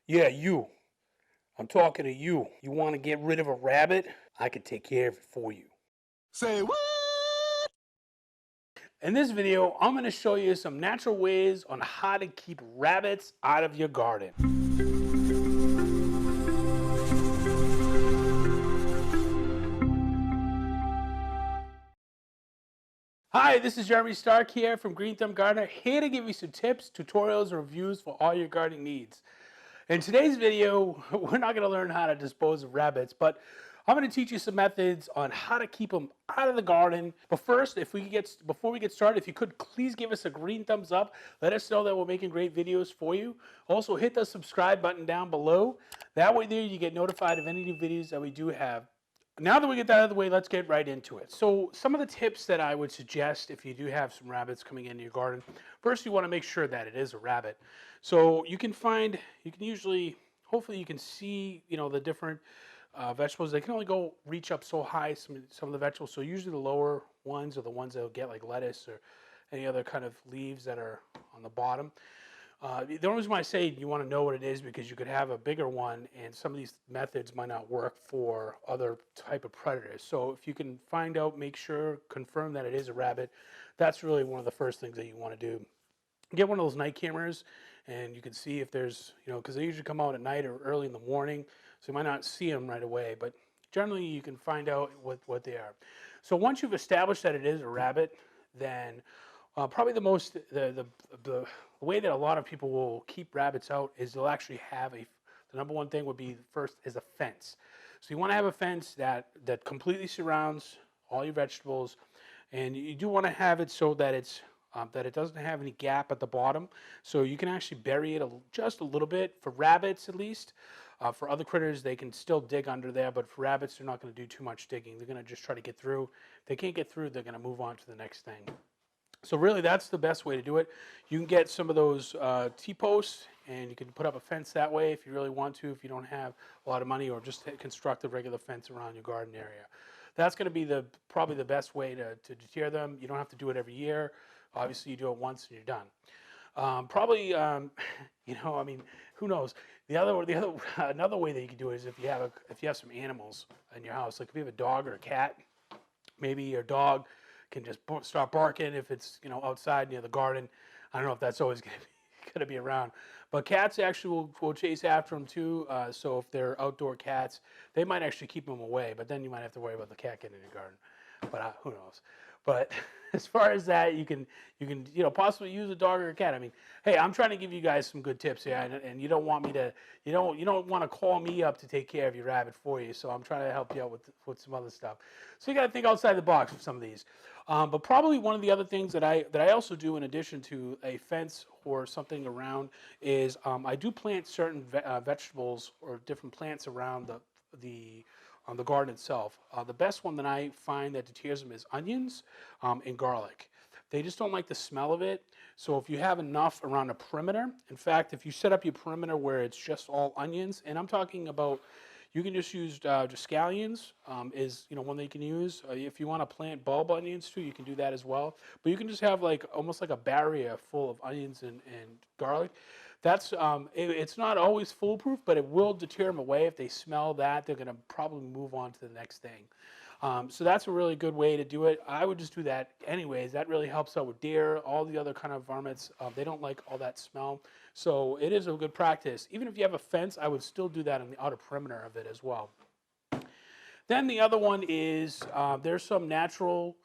Yeah, you. I'm talking to you. You want to get rid of a rabbit? I can take care of it for you. Say what? In this video, I'm going to show you some natural ways on how to keep rabbits out of your garden. Hi, this is Jeremy Stark here from Green Thumb Gardener, here to give you some tips, tutorials, and reviews for all your gardening needs. In today's video, we're not going to learn how to dispose of rabbits, but I'm going to teach you some methods on how to keep them out of the garden. But first, before we get started, if you could please give us a green thumbs up. Let us know that we're making great videos for you. Also, hit the subscribe button down below. That way there you get notified of any new videos that we do have. Now that we get that out of the way, let's get right into it. So some of the tips that I would suggest if you do have some rabbits coming into your garden, first you want to make sure that it is a rabbit. So you can usually, hopefully you can see, the different vegetables. They can only reach up so high, some of the vegetables. So usually the lower ones are the ones that will get like lettuce or any other kind of leaves that are on the bottom. The only reason why I say you want to know what it is because you could have a bigger one and some of these methods might not work for other type of predators. So if you can find out, make sure, confirm that it is a rabbit, that's really one of the first things that you want to do. Get one of those night cameras and you can see if there's, because they usually come out at night or early in the morning, so you might not see them right away, but generally you can find out what they are. So once you've established that it is a rabbit, then probably the way that a lot of people will keep rabbits out is they'll actually have the number one thing would be first is a fence. So you want to have a fence that completely surrounds all your vegetables, and you do want to have it so that it doesn't have any gap at the bottom. So you can actually bury it just a little bit for rabbits at least. For other critters, they can still dig under there, but for rabbits, they're not going to do too much digging. They're going to just try to get through. If they can't get through, they're going to move on to the next thing. So really, that's the best way to do it. You can get some of those T-posts, and you can put up a fence that way if you really want to, if you don't have a lot of money, or just construct a regular fence around your garden area. That's going to be probably the best way to deter them. You don't have to do it every year. Obviously, you do it once and you're done. Who knows? Another way that you can do it is if you have some animals in your house, like if you have a dog or a cat, maybe your dog can just start barking if it's outside near the garden. I don't know if that's always going to be around, but cats actually will chase after them too. So if they're outdoor cats, they might actually keep them away. But then you might have to worry about the cat getting in your garden. But who knows? But as far as that, you can possibly use a dog or a cat. I mean, hey, I'm trying to give you guys some good tips here, and you don't want me to you don't want to call me up to take care of your rabbit for you. So I'm trying to help you out with some other stuff. So you got to think outside the box with some of these. But probably one of the other things that I also do in addition to a fence or something around is I do plant certain vegetables or different plants around the garden itself. The best one that I find that deters them is onions and garlic. They just don't like the smell of it. So if you have enough around a perimeter, in fact, if you set up your perimeter where it's just all onions, and I'm talking about, you can just use just scallions is one that you can use. If you want to plant bulb onions too, you can do that as well. But you can just have almost like a barrier full of onions and garlic. That's it's not always foolproof, but it will deter them away. If they smell that, they're going to probably move on to the next thing. So that's a really good way to do it. I would just do that anyways. That really helps out with deer, all the other kind of varmints. They don't like all that smell. So it is a good practice. Even if you have a fence, I would still do that on the outer perimeter of it as well. Then the other one is there's some natural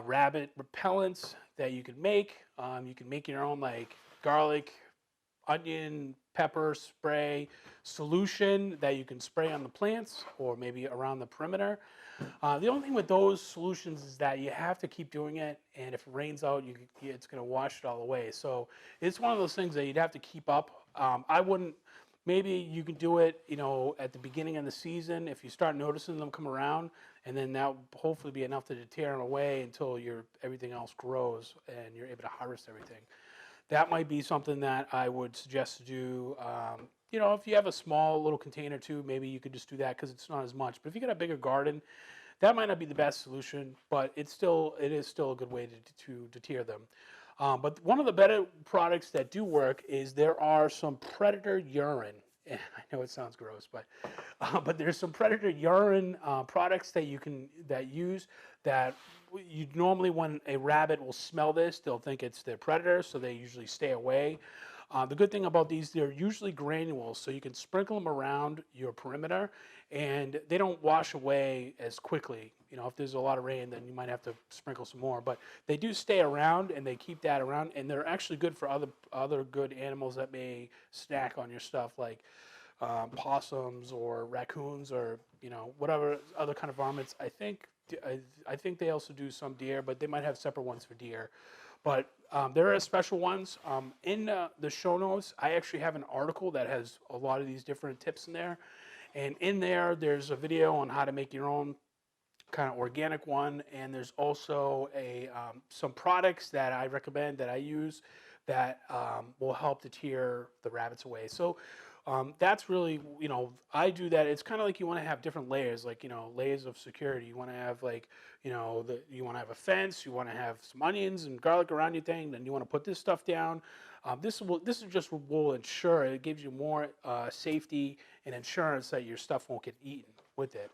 rabbit repellents that you can make. You can make your own like garlic, onion, pepper spray solution that you can spray on the plants or maybe around the perimeter. The only thing with those solutions is that you have to keep doing it, and if it rains out, it's going to wash it all away. So it's one of those things that you'd have to keep up. I wouldn't. Maybe you can do it, at the beginning of the season if you start noticing them come around, and then that will hopefully be enough to deter them away until everything else grows and you're able to harvest everything. That might be something that I would suggest to do. If you have a small little container too, maybe you could just do that because it's not as much. But if you got a bigger garden, that might not be the best solution, but it is still a good way to deter them. But one of the better products that do work is there are some predator urine I know it sounds gross, but there's some predator urine products that you can use that you normally, when a rabbit will smell this, they'll think it's their predator, so they usually stay away. The good thing about these, they're usually granules, so you can sprinkle them around your perimeter, and they don't wash away as quickly. You know, if there's a lot of rain, then you might have to sprinkle some more. But they do stay around, and they keep that around, and they're actually good for other good animals that may snack on your stuff, like possums or raccoons or whatever other kind of varmints. I think they also do some deer, but they might have separate ones for deer. But there are special ones. In the show notes, I actually have an article that has a lot of these different tips in there. And in there, there's a video on how to make your own kind of organic one. And there's also some products that I recommend that I use that will help deter the rabbits away. So that's really, I do that. It's kind of like you want to have different layers, like, layers of security. You want to have like, you want to have a fence, you want to have some onions and garlic around your thing, then you want to put this stuff down. This is just will ensure, it gives you more safety and insurance that your stuff won't get eaten with it.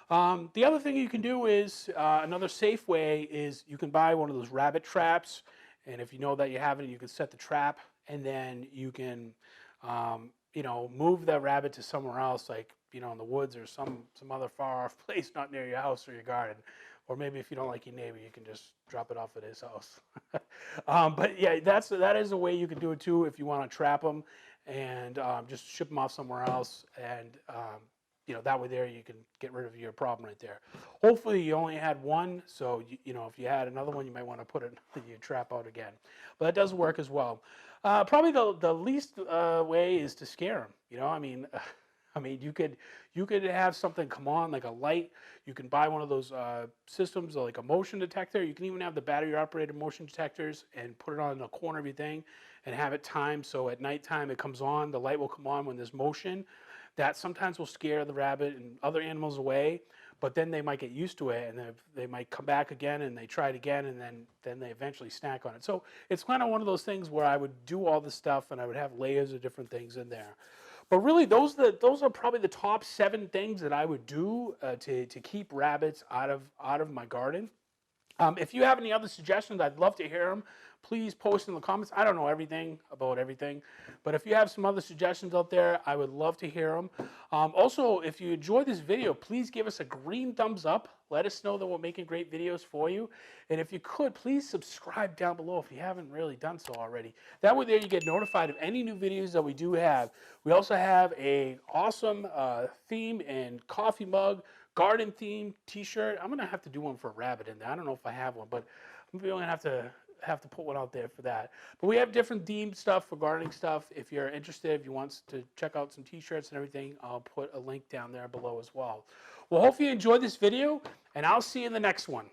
The other thing you can do is, another safe way is you can buy one of those rabbit traps. And if you know that you have it, you can set the trap, and then you can, move the rabbit to somewhere else, like, in the woods or some other far off place, not near your house or your garden. Or maybe if you don't like your neighbor, you can just drop it off at his house. But yeah, that is a way you can do it too if you want to trap them and just ship them off somewhere else. And that way there you can get rid of your problem right there. Hopefully you only had one, so if you had another one, you might want to put your trap out again. But that does work as well. Probably the least way is to scare them. I mean, you could have something come on, like a light. You can buy one of those systems, like a motion detector. You can even have the battery-operated motion detectors and put it on the corner of your thing and have it timed so at nighttime it comes on. The light will come on when there's motion. That sometimes will scare the rabbit and other animals away, but then they might get used to it, and they might come back again, and they try it again, and then they eventually snack on it. So it's kind of one of those things where I would do all this stuff, and I would have layers of different things in there. But really, those are probably the top 7 things that I would do to keep rabbits out of my garden. If you have any other suggestions, I'd love to hear them. Please post in the comments. I don't know everything about everything, but if you have some other suggestions out there, I would love to hear them. Also, if you enjoyed this video, please give us a green thumbs up. Let us know that we're making great videos for you. And if you could, please subscribe down below if you haven't really done so already. That way there you get notified of any new videos that we do have. We also have an awesome theme and coffee mug, garden theme t-shirt. I'm gonna have to do one for a rabbit in there. I don't know if I have one, but I'm gonna have to put one out there for that. But we have different themed stuff for gardening stuff. If you're interested, if you want to check out some t-shirts and everything, I'll put a link down there below as well. Well, hopefully you enjoyed this video, and I'll see you in the next one.